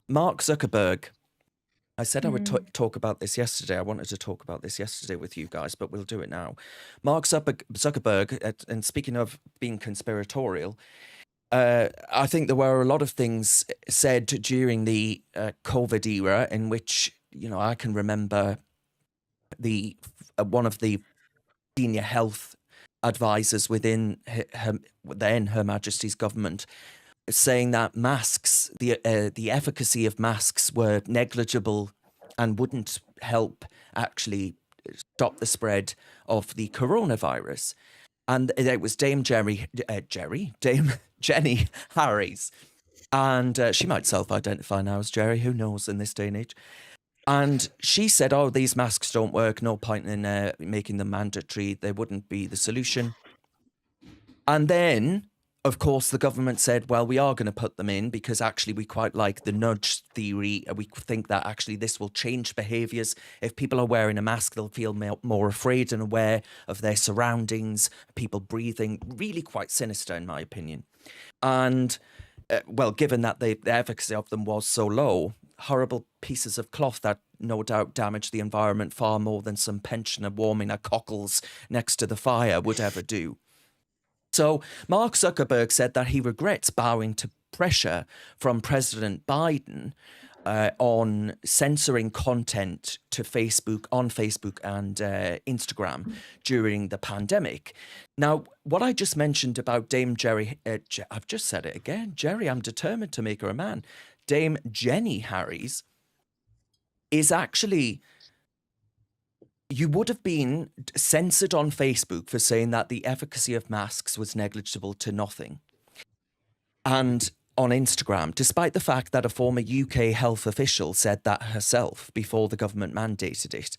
Mark Zuckerberg. I said I would Mm. talk about this yesterday. I wanted to talk about this yesterday with you guys, but we'll do it now. Mark Zuckerberg, and speaking of being conspiratorial, I think there were a lot of things said during the COVID era in which, I can remember the one of the senior health advisors within then Her Majesty's government saying that masks, the efficacy of masks were negligible and wouldn't help actually stop the spread of the coronavirus. And it was Dame Dame Jenny Harries. And she might self-identify now as Jerry, who knows in this day and age. And she said, oh, these masks don't work, no point in making them mandatory, they wouldn't be the solution. And then, of course, the government said, well, we are going to put them in because actually we quite like the nudge theory. We think that actually this will change behaviors. If people are wearing a mask, they'll feel more afraid and aware of their surroundings, people breathing. Really quite sinister, in my opinion. And, well, given that the efficacy of them was so low, horrible pieces of cloth that no doubt damaged the environment far more than some pensioner warming their cockles next to the fire would ever do. So Mark Zuckerberg said that he regrets bowing to pressure from President Biden on censoring content to on Facebook and Instagram during the pandemic. Now, what I just mentioned about Dame Jerry, I've just said it again, Jerry, I'm determined to make her a man. Dame Jenny Harries is actually, you would have been censored on Facebook for saying that the efficacy of masks was negligible to nothing. And on Instagram, despite the fact that a former UK health official said that herself before the government mandated it.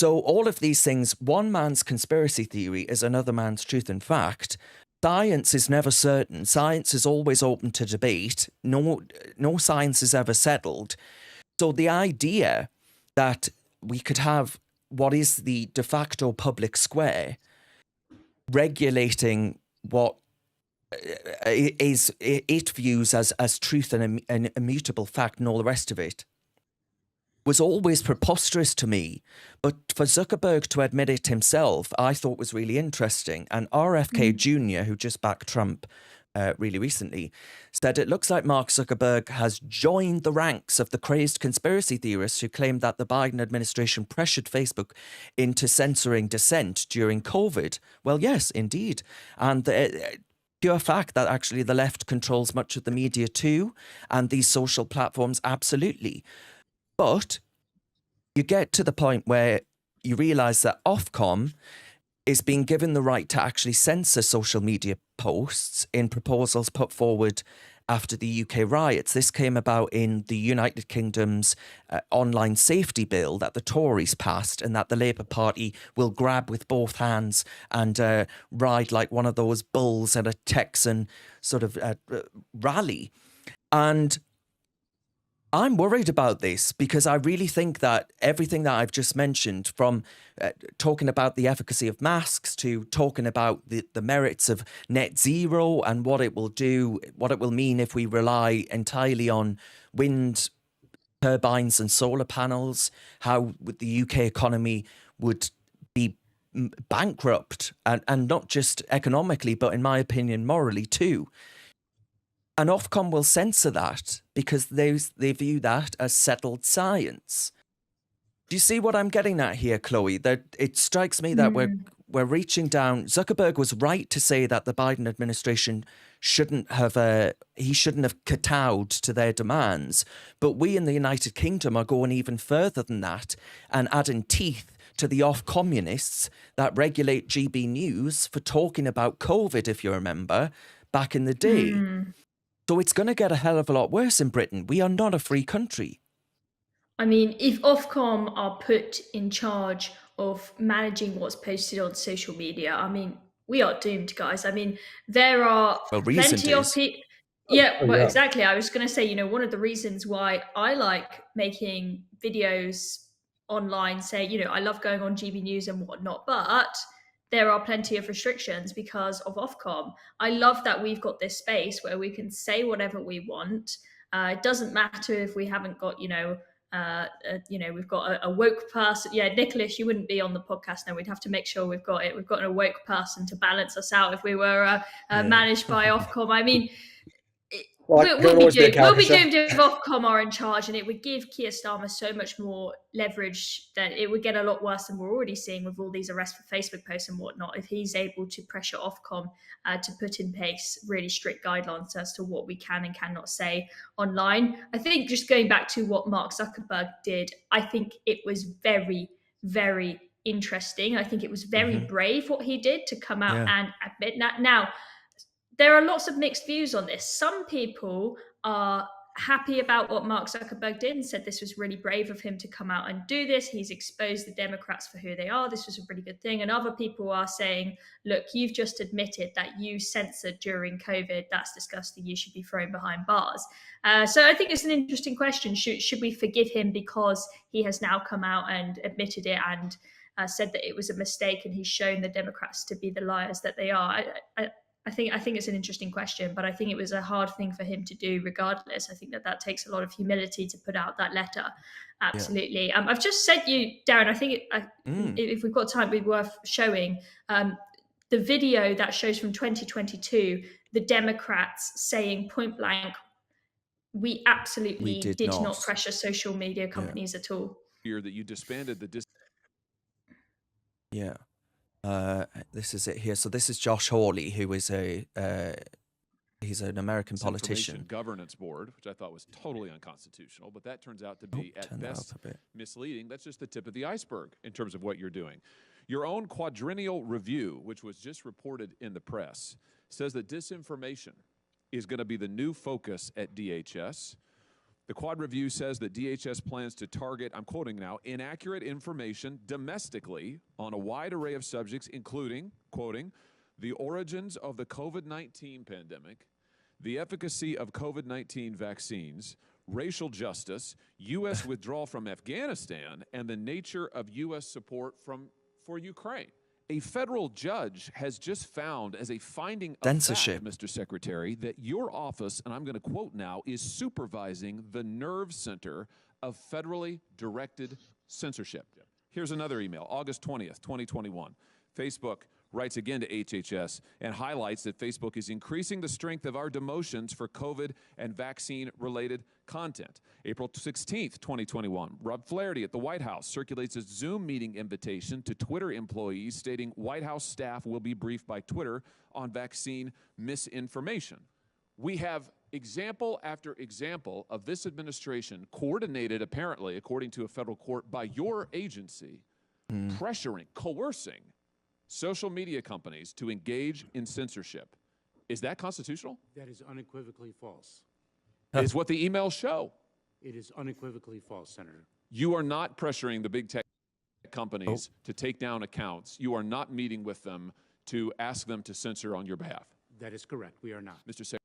So all of these things, one man's conspiracy theory is another man's truth and fact. Science is never certain. Science is always open to debate. No science is ever settled. So the idea that we could have what is the de facto public square regulating what it views as truth and an immutable fact and all the rest of it was always preposterous to me. But for Zuckerberg to admit it himself, I thought was really interesting. And RFK Jr., who just backed Trump really recently, said it looks like Mark Zuckerberg has joined the ranks of the crazed conspiracy theorists who claimed that the Biden administration pressured Facebook into censoring dissent during COVID. Well, yes, indeed. And the pure fact that actually the left controls much of the media too, and these social platforms, absolutely. But you get to the point where you realize that Ofcom is being given the right to actually censor social media posts in proposals put forward after the UK riots. This came about in the United Kingdom's online safety bill that the Tories passed and that the Labour Party will grab with both hands and ride like one of those bulls at a Texan sort of rally. And I'm worried about this because I really think that everything that I've just mentioned, from talking about the efficacy of masks to talking about the merits of net zero and what it will do, what it will mean if we rely entirely on wind turbines and solar panels, how the UK economy would be bankrupt, and not just economically, but in my opinion, morally too. And Ofcom will censor that because they view that as settled science. Do you see what I'm getting at here, Chloe? That it strikes me that Mm. we're reaching down. Zuckerberg was right to say that the Biden administration shouldn't have kowtowed to their demands, but we in the United Kingdom are going even further than that and adding teeth to the off-communists that regulate GB News for talking about COVID, if you remember, back in the day. Mm. So it's going to get a hell of a lot worse in Britain. We are not a free country. I mean, if Ofcom are put in charge of managing what's posted on social media, I mean, we are doomed, guys. I mean, there are Well, reasoned plenty of is. people. Oh, Yeah, oh well, yeah. exactly. I was going to say, one of the reasons why I like making videos online, say, I love going on GB News and whatnot, but there are plenty of restrictions because of Ofcom. I love that we've got this space where we can say whatever we want. It doesn't matter if we haven't got, we've got a woke person. Yeah, Nicholas, you wouldn't be on the podcast now. We'd have to make sure we've got it. We've got an woke person to balance us out if we were managed by Ofcom. I mean, Well, we'll be doomed if Ofcom are in charge, and it would give Keir Starmer so much more leverage that it would get a lot worse than we're already seeing with all these arrests for Facebook posts and whatnot. If he's able to pressure Ofcom to put in place really strict guidelines as to what we can and cannot say online. I think just going back to what Mark Zuckerberg did, I think it was very, very interesting. I think it was very brave what he did to come out and admit that. Now, there are lots of mixed views on this. Some people are happy about what Mark Zuckerberg did and said this was really brave of him to come out and do this. He's exposed the Democrats for who they are. This was a really good thing. And other people are saying, look, you've just admitted that you censored during COVID. That's disgusting. You should be thrown behind bars. So I think it's an interesting question. Should we forgive him because he has now come out and admitted it and said that it was a mistake and he's shown the Democrats to be the liars that they are? I think it's an interesting question, but I think it was a hard thing for him to do regardless. I think that takes a lot of humility to put out that letter. Absolutely. Yeah. I've just sent you, Darren, I think if we've got time, it'd be worth showing the video that shows from 2022, the Democrats saying point blank, we absolutely did not pressure social media companies at all. Here that you disbanded the this is it here. So this is Josh Hawley, who is he's an American politician. Governance Board, which I thought was totally unconstitutional, but that turns out to be at best misleading. That's just the tip of the iceberg in terms of what you're doing. Your own quadrennial review, which was just reported in the press, says that disinformation is going to be the new focus at DHS. The Quad Review says that DHS plans to target, I'm quoting now, inaccurate information domestically on a wide array of subjects, including, quoting, the origins of the COVID-19 pandemic, the efficacy of COVID-19 vaccines, racial justice, U.S. withdrawal from Afghanistan, and the nature of U.S. support for Ukraine. A federal judge has just found as a finding of censorship, fact, Mr. Secretary, that your office, and I'm going to quote now, is supervising the nerve center of federally directed censorship. Here's another email, August 20th, 2021. Facebook writes again to HHS and highlights that Facebook is increasing the strength of our demotions for COVID and vaccine-related content. April 16th, 2021, Rob Flaherty at the White House circulates a Zoom meeting invitation to Twitter employees stating White House staff will be briefed by Twitter on vaccine misinformation. We have example after example of this administration coordinated, apparently, according to a federal court, by your agency, pressuring, coercing social media companies to engage in censorship. Is that constitutional? That is unequivocally false. Is what the emails show. It is unequivocally false, Senator. You are not pressuring the big tech companies to take down accounts. You are not meeting with them to ask them to censor on your behalf. That is correct. We are not. Mr. Secretary.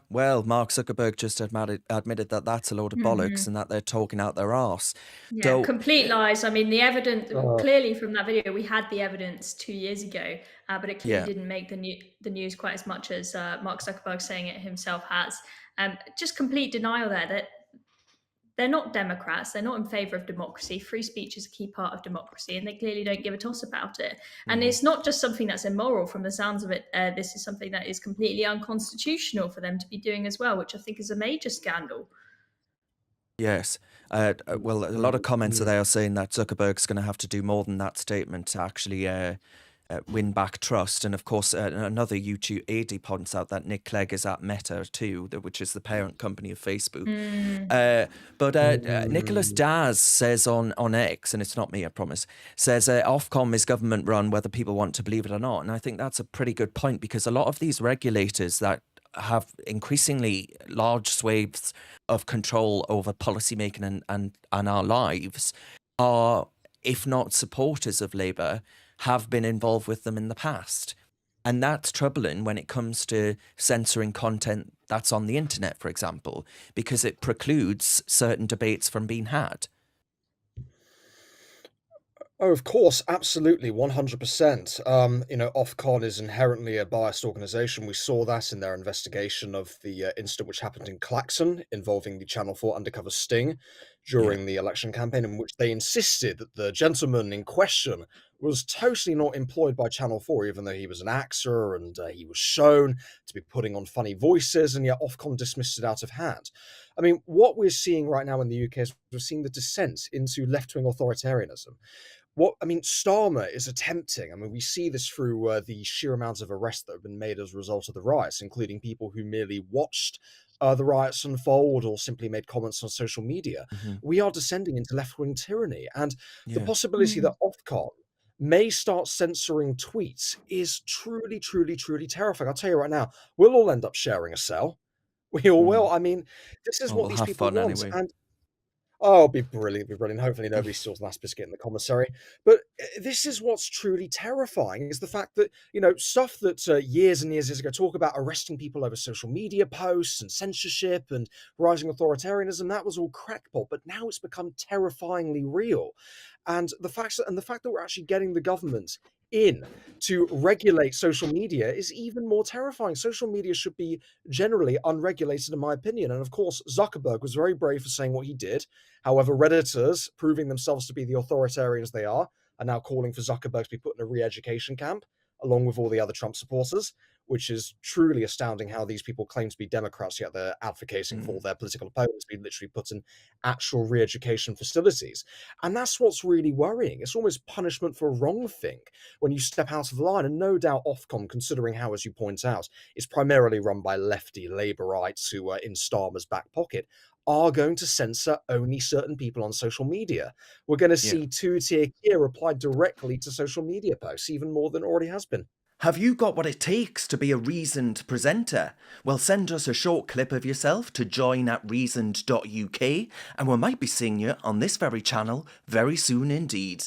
Well, Mark Zuckerberg just admitted that that's a load of bollocks and that they're talking out their arse. Yeah, So, complete lies. I mean, the evidence, clearly from that video, we had the evidence 2 years ago, but it clearly didn't make the news quite as much as Mark Zuckerberg saying it himself has. Just complete denial there that they're not Democrats. They're not in favor of democracy. Free speech is a key part of democracy, and they clearly don't give a toss about it. And it's not just something that's immoral from the sounds of it. This is something that is completely unconstitutional for them to be doing as well, which I think is a major scandal. yes. Well, a lot of comments are there saying that Zuckerberg's going to have to do more than that statement to actually win back trust. And of course, another YouTube AD points out that Nick Clegg is at Meta too, which is the parent company of Facebook. But Nicholas Daz says on X, and it's not me, I promise, says Ofcom is government run, whether people want to believe it or not. And I think that's a pretty good point, because a lot of these regulators that have increasingly large swathes of control over policymaking and our lives are, if not supporters of Labour, have been involved with them in the past. And that's troubling when it comes to censoring content that's on the internet, for example, because it precludes certain debates from being had. Oh, of course, absolutely, 100%. Ofcom is inherently a biased organization. We saw that in their investigation of the incident which happened in Claxon involving the Channel 4 undercover sting Yeah. during the election campaign, in which they insisted that the gentleman in question was totally not employed by Channel 4, even though he was an actor and he was shown to be putting on funny voices, and yet Ofcom dismissed it out of hand. I mean, what we're seeing right now in the UK is we're seeing the descent into left-wing authoritarianism. Starmer is attempting. I mean, we see this through the sheer amounts of arrests that have been made as a result of the riots, including people who merely watched the riots unfold or simply made comments on social media. Hmm. We are descending into left-wing tyranny, and the Yeah. possibility that Ofcom may start censoring tweets is truly, truly, truly terrifying. I'll tell you right now, we'll all end up sharing a cell. We all will. Mm. I mean, this is Oh, what we'll these have people fun want, anyway. and oh, it'll be brilliant, it'll be brilliant. Hopefully nobody steals last biscuit in the commissary. But this is what's truly terrifying, is the fact that, stuff that years and years ago talk about arresting people over social media posts and censorship and rising authoritarianism, that was all crackpot. But now it's become terrifyingly real. And the fact that we're actually getting the government in to regulate social media is even more terrifying. Social media should be generally unregulated, in my opinion. And of course, Zuckerberg was very brave for saying what he did. However, Redditors, proving themselves to be the authoritarians they are now calling for Zuckerberg to be put in a re-education camp, along with all the other Trump supporters, which is truly astounding how these people claim to be Democrats, yet they're advocating for their political opponents being literally put in actual re-education facilities. And that's what's really worrying. It's almost punishment for a wrong thing when you step out of line. And no doubt Ofcom, considering how, as you point out, it's primarily run by lefty Labourites who are in Starmer's back pocket, are going to censor only certain people on social media. We're going to Yeah. see two-tier gear applied directly to social media posts, even more than already has been. Have you got what it takes to be a reasoned presenter? Well, send us a short clip of yourself to join@reasoned.uk and we might be seeing you on this very channel very soon indeed.